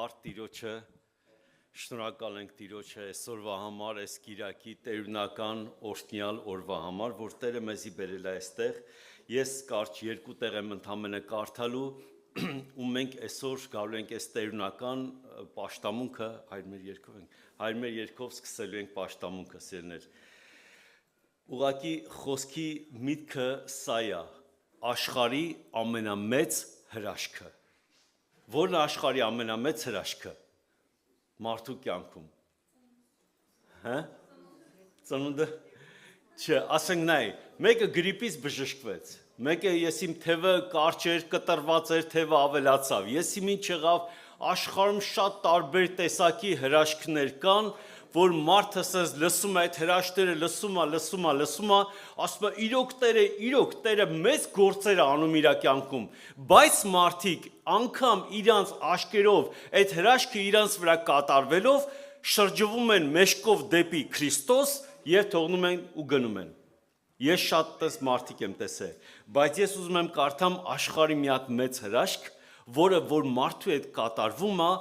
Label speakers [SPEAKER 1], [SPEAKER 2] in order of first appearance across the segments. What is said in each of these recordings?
[SPEAKER 1] Բարդ Տիրոջը, շնորհակալ ենք Տիրոջը այսօրվա համար, այս Կիրակի տերունական օրհնյալ օրվա համար, որ Տերը մեզի բերել է այստեղ։ Ես կարճ երկու տեղ եմ ընդամենը կարդալու, ու մենք այսօր գալու ենք այս տերունական պաշտամունքը, հայր մեր երկով սկսելու ենք պաշտամունքը, սիրելիներ։ Ուղղակի խոսքի միտքը սա է, աշխարհի ամենամեծ հրաշքը։ Որն է աշխարհի ամենամեծ հրաշքը մարդու կյանքում։ Հա? Ծնունդը։ Չէ, ասենք նայ, մեկը գրիպից բժշկվեց։ Մեկը ես իմ թևը կարճ էր, կտրված էր, թևը ավելացավ։ Ես իմ ինչ եղավ, աշխարհում շատ տարբեր տեսակի հրաշքներ կան, որ մարդը ասես լսում է այդ հրաշքները, լսում է, ասում է իրոք Տերը մեծ գործեր է անում իր կյանքում, բայց մարդիկ անգամ իրանց աշկերով այդ հրաշքը իրանց վրա կատարվելով շրջվում են մեջքով դեպի Քրիստոս եւ թողնում են ու գնում են։ Ես շատ տես մարդիկ եմ տեսել, բայց ես ուզում եմ կարդամ աշխարհի մի հատ մեծ հրաշք, որը որ մարդու հետ կատարվում է,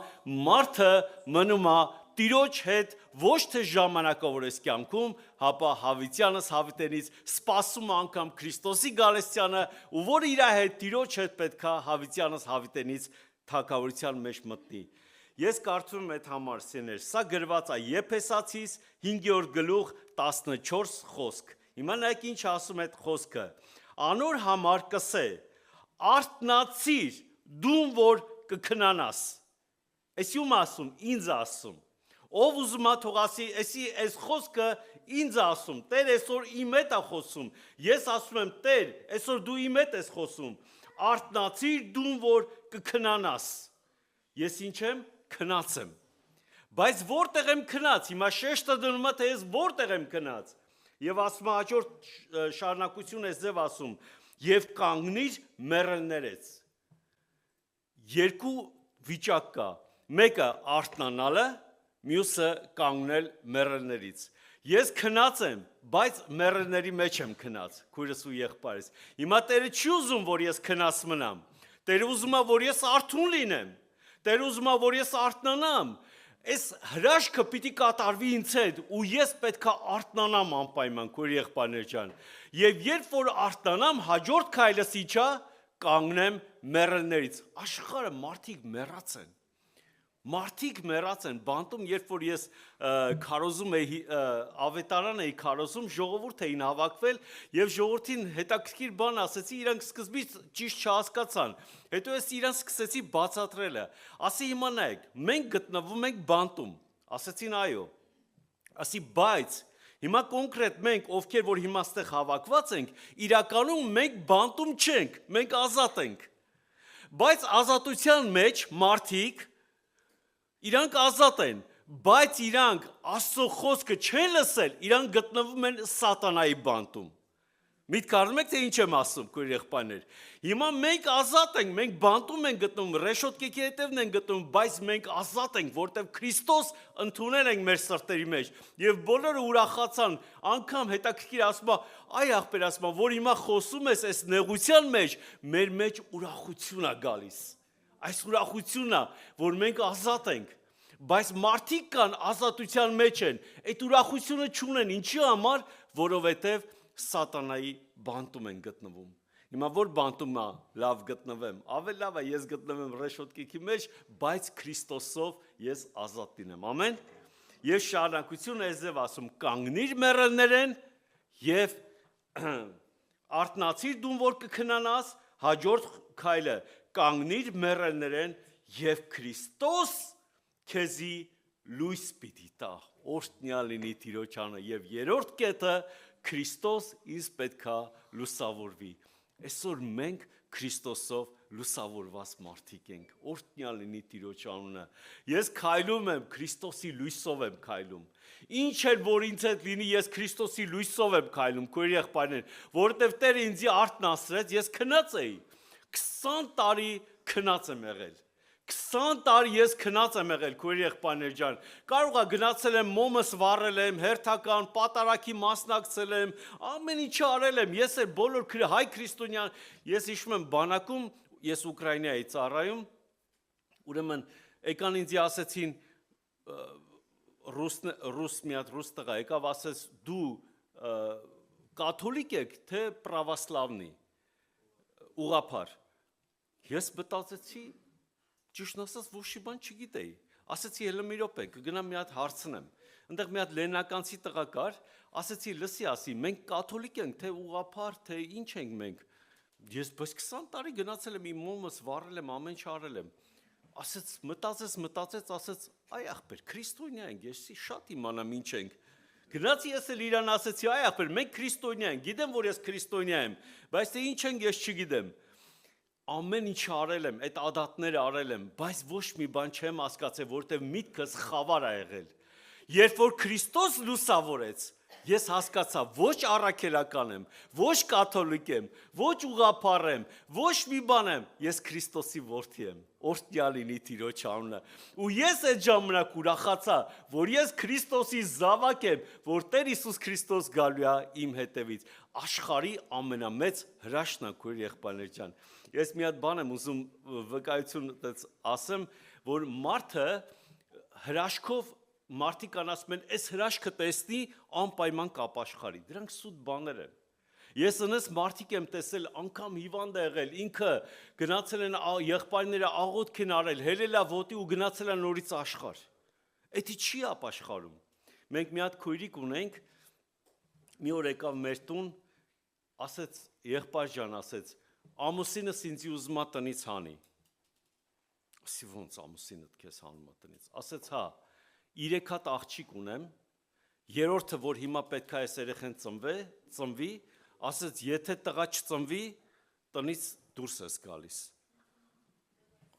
[SPEAKER 1] մարդը մնում է Տիրոջ հետ ոչ թե ժամանակավորես կյանքում, հապա հավիտյանս հավիտենից սպասում անգամ Քրիստոսի գալստյանը, ու որ իր հետ Տիրոջ հետ պետք է հավիտյանս հավիտենից թագավորության մեջ մտնի։ Ես կարծում եմ այդ համար սեներ, սա գրված է Եփեսացիս 5-րդ գլուխ 14 խոսք։ Հիմա նայեք ինչ ասում է այդ խոսքը։ Անոր համար կսե. արթնացիր, դու որ կքնանաս։ Էսի ում ասում, ինձ ասում։ Ով ուզում է թող ասի, այս խոսքը ինձ ասում, Տեր այսօր իմ հետ է խոսում, ես ասում եմ, Տեր, այսօր դու իմ հետ ես խոսում, արթնացիր դու որ կքնանաս, ես ինչ եմ, քնած եմ, բայց որտեղ եմ քնած, հիմա շեշտը դնում է, թե ես որտեղ եմ քնած, և ասում է հաջորդ շարունակություն ես ձև ասում, և կանգնիր մեռելներից, երկու վիճակ կա, մեկը արթնանալը, մյուսը կանգնել մեռելներից։ Ես քնած եմ, բայց մեռելների մեջ եմ քնած, քույրս ու եղբայրս։ Հիմա Տերը չի ուզում, որ ես քնած մնամ։ Տերը ուզում է, որ ես արթուն լինեմ։ Տերը ուզում է, որ ես արթնանամ։ Այս հրաշքը պիտի կատարվի ինձ հետ, ու ես պետք է արթնանամ անպայման, քույր եղբայրներ ջան։ Եվ երբ որ արթնանամ, հաջորդ քայլս ի՞նչ է, կանգնեմ մեռելներից։ Աշխարհը մարդիկ մեռած են։ Մարդիկ մեռած են, բանտում, երբ որ ես քարոզում էի, ավետարան էի քարոզում, ժողովուրդ էին հավաքվել և ժողովրդին հետաքրքիր բան ասեցի, իրանք սկզբից ճիշտ չհասկացան, հետո ես իրանք սկսեցի բացատրելը, ասի հիմա նայեք, մենք գտնվում ենք բանտում, ասեցին այո, ասի բայց հիմա կոնկրետ մենք, ովքեր որ հիմա ստեղ հավաքված ենք, իրականում մենք բանտում չենք, մենք ազատ ենք, բայց ազատության մեջ մարդիկ իրանք ազատ են, բայց իրանք Աստծո խոսքը չեն լսել, իրանք գտնվում են սատանայի բանտում։ Միտք առնում եք, թե ինչ եմ ասում, քույր եղբայրներ։ Հիմա մենք ազատ ենք, մենք բանտում ենք գտնվում, ռեշոտկեքի հետևն ենք գտնվում, բայց մենք ազատ ենք, որտեղ Քրիստոս ընդունել ենք մեր սրտերի մեջ։ Եվ բոլորը ուրախացան, անգամ հետաքրքիր ասում է, այ ախպեր ասում է, որ հիմա խոսում ես այս նեղության մեջ, մեր մեջ ուրախություն է գալիս։ Այս ուրախությունն է, որ մենք ազատ ենք, բայց մարդիկ կան ազատության մեջ են, այդ ուրախությունը չունեն, ինչի համար, որովհետև սատանայի բանտում են գտնվում։ Հիմա որ բանտում է, լավ գտնվեմ, ավելի լավ է, ես գտնվեմ ռեշոտկեքի մեջ, բայց Քրիստոսով ես ազատ լինեմ, ամեն։ Ես շարունակությունը ես ձև ասում, կանգնիր մեռելներեն և արթնացիր դու որ կքնանաս, հաջորդ քայլը կանգնիր մեռելներեն և Քրիստոս քեզի լույս պիտի տա, օրհնյալ լինի Տիրոջ անունը, և երրորդ կետը Քրիստոս ինձ պետք է լուսավորվի։ Այսօր մենք Քրիստոսով լուսավորված մարդիկ ենք, օրհնյալ լինի Տիրոջ անունը։ Ես քայլում եմ, Քրիստոսի լույսով եմ քայլում։ Ինչ էլ որ ինձ հետ լինի, ես Քրիստոսի լույսով եմ քայլում, քույր եղբայրներ, որովհետև Տերը ինձ արթնացրեց, ես քնած էի։ 20 տարի քնած եմ եղել։ 20 տարի ես քնած եմ եղել, քույր եղբայրներ ջան, կարող է գնացել եմ, մոմս վառել եմ, հերթական, պատարագի մասնակցել եմ, ամեն ինչը արել եմ, ես էլ բոլոր հայ քրիստոնյան, ես հիշում եմ բանակում, ես Ուկրաինայի ծառայում, ուրեմն եկան ինձ ասեցին ռուս մի հատ ռուս տղա եկավ ասեց դու կաթոլիկ եք թե պրավասլավնի ուղղափառ ես մտածեցի ճիշտ ասած ոչ մի բան չգիտեի ասեցի հələ մի րոպե կգնամ մի հատ հարցնեմ այնտեղ մի հատ լեննականցի տղա կար ասեցի լսի ասի մենք կաթոլիկ ենք թե ուղղափառ թե ինչ ենք մենք ես բայց 20 տարի գնացել եմ իմ մոմս վառել եմ ամեն ինչ արել եմ ասեց մտածեց ասեց այ ախպեր քրիստոնյա ենք ես շատ իմանամ ինչ ենք գնացի ես էլ իրան ասեցի այ ախպեր մենք քրիստոնյա ենք գիտեմ որ ես քրիստոնյա եմ բայց թե ինչ ենք ես չգիտեմ ամեն ինչ արել եմ այդ ադատները արել եմ բայց ոչ մի բան չեմ հասկացել որտեվ միտքս խավար ա եղել երբ որ Քրիստոս լուսավորեց ես հասկացա ոչ առաքելական եմ ոչ կաթոլիկ եմ ոչ ուղղափառ եմ ոչ մի բան եմ ես Քրիստոսի որդի եմ օրհնյալ լինի Տիրոջ անունը ու ես այդ ժամանակ ուրախացա որ ես Քրիստոսի զավակ եմ որ Տեր Հիսուս Քրիստոս գալու է իմ հետևից աշխարհի ամենամեծ հրաշքն է քույր եղբայրներ ջան ես մի հատ բան եմ ուզում վկայություն ասեմ որ մարդը հրաշքով մարդիկ ասում են այս հրաշքը տեսնի անպայման կապ աշխարհի դրանք սուտ բաներ են ես ինձ մարդիկ եմ տեսել անգամ հիվանդ է եղել ինքը գնացել են եղբայրները աղոթք են արել հելել է ոտի ու գնացել է նորից աշխարհ էդի չի ապաշխարում մենք մի հատ քույրիկ ունենք մի օր եկավ մեր տուն ասեց եղբայր ջան ասեց ամուսինս ինձ ուզում է տնից հանի ասի ոնց ամուսինդ քեզ հանում է տնից ասեց հա 3 հատ աղջիկ ունեմ երրորդը որ հիմա պետք է այս երեխան ծնվի ասեց եթե տղա չծնվի տնից դուրս ես գալիս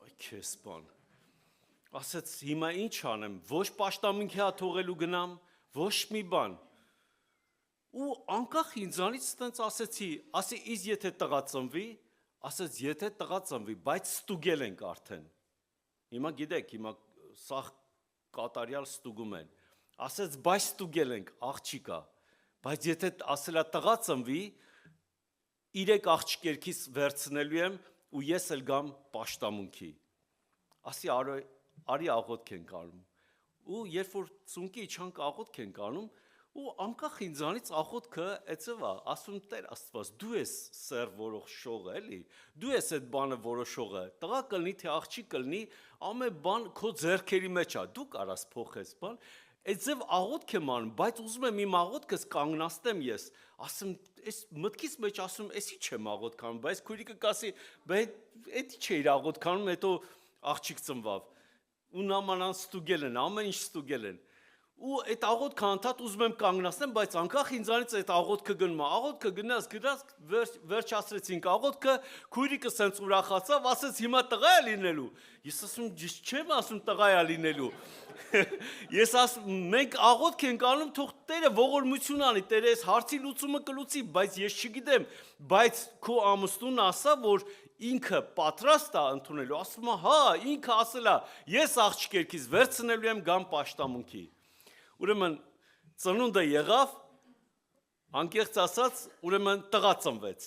[SPEAKER 1] այ քեզ բան ասեց հիմա ինչ անեմ ոչ պաշտամունքի հա թողելու գնամ ոչ մի բան ու անկախ ինձանից տենց ասեցի ասի իս եթե տղա ծնվի ասեց եթե տղա ծնվի բայց ստուգել ենք արդեն հիմա գիտեք հիմա սա կատարյալ ստուգում են ասեց բայց ստուգել ենք աղջիկա բայց եթե ասելա տղա ծնվի 3 աղջիկերքից վերցնելու եմ ու ես էլ գամ պաշտամունքի ասի արի աղոթք ենք անում ու երբ որ ծունկի իջանք աղոթք ենք անում ու անկախ ինձանից աղոթքը էցև է ասում Տեր Աստված դու ես սեր որոշողը էլի դու ես այդ բանը որոշողը տղա կլինի թե աղջիկ կլինի ամեն բան քո ձեռքերի մեջ է դու կարաս փոխես բան այդձև աղոթք եմ անում բայց ուզում եմ իմ աղոթքս կանգնացնեմ ես ասում այս մտքից մեջ ասում էսի չեմ աղոթք անում բայց քույրիկը կասի բայց էդի չէ իր աղոթք անում հետո աղջիկ ծնվավ ու նամանան ստուգել են ամեն ինչ ստուգել են ու այդ աղոթքը անդադ ուզում եմ կանգնացնեմ, բայց անկախ ինձանից այդ աղոթքը գնում է, աղոթքը գնաց, վերջացրեցինք աղոթքը, քույրիկը սենց ուրախացավ, ասեց հիմա տղա է լինելու, ես ասում չեմ ասում տղա է լինելու, ես ասում մենք աղոթք ենք անում, թող Տերը ողորմություն անի, Տերը այս հարցի լուծումը կլուծի, բայց ես չգիտեմ, բայց քո ամուսնուն ասա, որ ինքը պատրաստ է ընդունելու, ասում է հա, ինքը ասել է, ես աղջիկերքից վերցնելու եմ գամ պաշտամունքի Ուրեմն ծնունդը եղավ, անկեղծ ասած, ուրեմն տղա ծնվեց։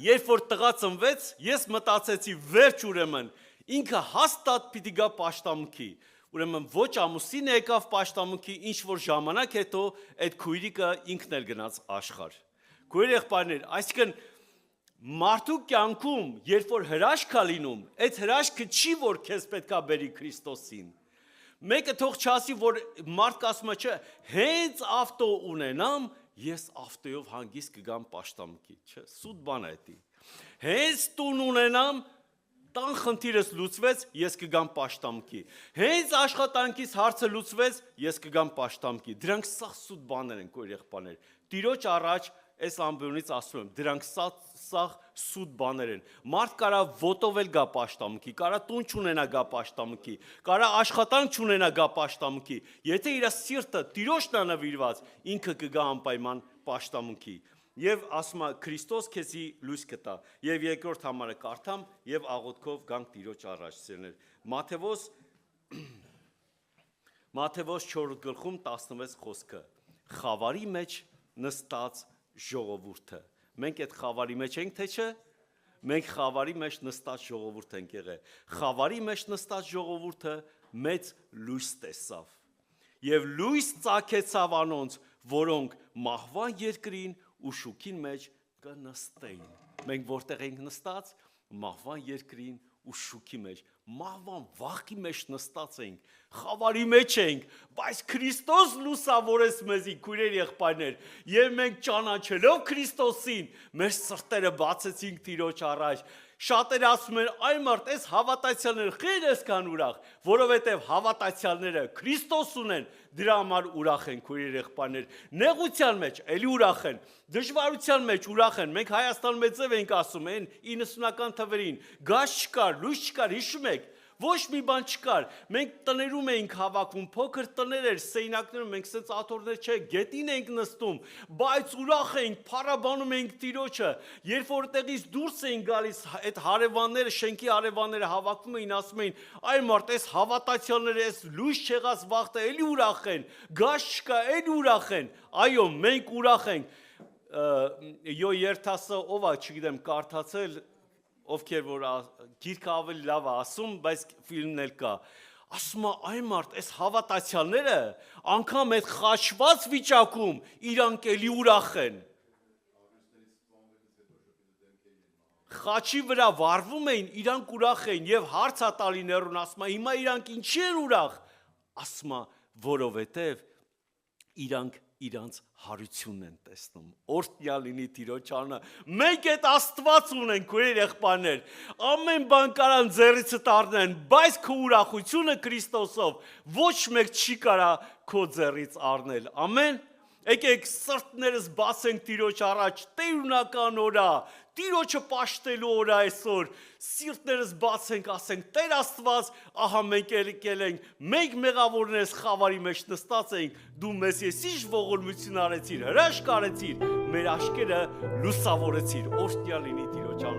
[SPEAKER 1] Երբ որ տղա ծնվեց, ես մտածեցի վերջ ուրեմն, ինքը հաստատ պիտի գա պաշտամունքի։ Ուրեմն ոչ ամուսինը եկավ պաշտամունքի, ինչ որ ժամանակ հետո այդ քույրիկը ինքն էլ գնաց աշխարհ։ Քույր եղբայրներ, այսինքն մարդու կյանքում, երբ որ հրաշք է լինում, այդ հրաշքը չի որ քեզ պետքա բերի Քրիստոսին։ Մեկը թող չասի, որ մարդ ասում է, չէ, հենց ավտո ունենամ, ես ավտոյով հանգիստ կգամ պաշտամունքի, չէ, սուտ բան է դա։ Հենց տուն ունենամ, տան խնդիրս լուծվեց, ես կգամ պաշտամունքի։ Հենց աշխատանքից հարցը լուծվեց, ես կգամ պաշտամունքի։ Դրանք սա սուտ բաներ են, քույր եղբայրներ։ Տիրոջ առաջ այս ամբյոնից ասում եմ, դրանք սա սուտ բաներ են։ Մարդ կարա ոտով էլ գա պաշտամունքի, կարա տուն չունենա գա պաշտամունքի, կարա աշխատանք չունենա գա պաշտամունքի։ Եթե իր սիրտը Տիրոջն է նվիրված, ինքը կգա անպայման պաշտամունքի։ Եվ ասում է Քրիստոս քեզի լույս կտա։ Եվ երկրորդ համարը կարդամ եւ աղոթքով գանք Տիրոջ առաջ սիրներ։ Մատթեոս 4 գլխում 16 խոսքը։ Խավարի մեջ նստած ժողովուրդը։ Մենք այդ խավարի մեջ ենք, թե չէ։ մենք խավարի մեջ նստած ժողովուրդ ենք եղել։ Խավարի մեջ նստած ժողովուրդը մեծ լույս տեսավ։ Եվ լույս ծագեցավ անոնց, որոնք մահվան երկրին ու շուքին մեջ կնստեին։ Մենք որտեղ ենք նստած, մահվան երկրին ու շուքի մեջ, մահվան վախի մեջ նստած ենք, խավարի մեջ ենք, բայց Քրիստոս լուսավորեց մեզի, քույրեր եղբայրներ, եւ մենք ճանաչելով Քրիստոսին, մեր սրտերը բացեցինք Տիրոջ առաջ։ Շատերը ասում են, այ մարդ, այս հավատացյալները խեր այսքան ուրախ, որովհետև հավատացյալները Քրիստոս ունեն, դրա համար ուրախ են, քույրեր եղբայրներ, նեղության մեջ էլի ուրախ են, դժվարության մեջ ուրախ են, մենք Հայաստանում մեծ ենք ասում, այն 90-ական թվերին, գազ չկար, լույս չկար, հիշում եք, ոչ մի բան չկար, մենք տներում էինք հավաքում, փոքր տներ էր, սեյնակներում, մենք սենց աթոռներ չէ, գետին ենք նստում, բայց ուրախ էինք, փառաբանում էինք Տիրոջը, երբ որ տեղից դուրս էին գալիս, այդ հարևանները, շենքի հարևանները հավաքում էին, ասում էին, այ մարդ, այս հավատացյալները, այս լույս չեղած վաղտը էլի ուրախ են, գազ չկա, էլի ուրախ են, այո, մենք ուրախ ենք, յո երթասը ով է, չգիտեմ, կարդացել, ովքեր որ գիրքը ավելի լավ է ասում, բայց ֆիլմն էլ կա, ասում է, այ մարդ, այս հավատացյալները անգամ այդ խաչված վիճակում իրանք էլի ուրախ են։ Խաչի վրա վառվում էին, իրանք ուրախ էին եւ հարց է տալի ներուն, ասում է, հիմա իրանք ինչի են ուրախ, ասում է, որովհետեւ իրանք իրանց հարությունն են տեսնում, օրհնյալ լինի Տիրոջ անունը, մենք այդ Աստված ունենք, քույրեր եղբայրներ, ամեն բան կարան ձեռիցդ առնեն, բայց քո ուրախությունը Քրիստոսով ոչ մեկ չի կարա քո ձեռից առնել, ամեն, եկեք սրտներս բացենք Տիրոջ առաջ, տերունական օր է, Տիրոջը պաշտելու օր է այսօր, սիրտներս բացենք, ասենք, Տեր Աստված, ահա մենք եկել ենք, մենք մեղավորներս խավարի մեջ նստած ենք, դու մեզ եսի՞չ ողորմություն արեցիր, հրաշք արեցիր, մեր աչքերը լուսավորեցիր, օրհնյալ լինի Տիրոջ անունը։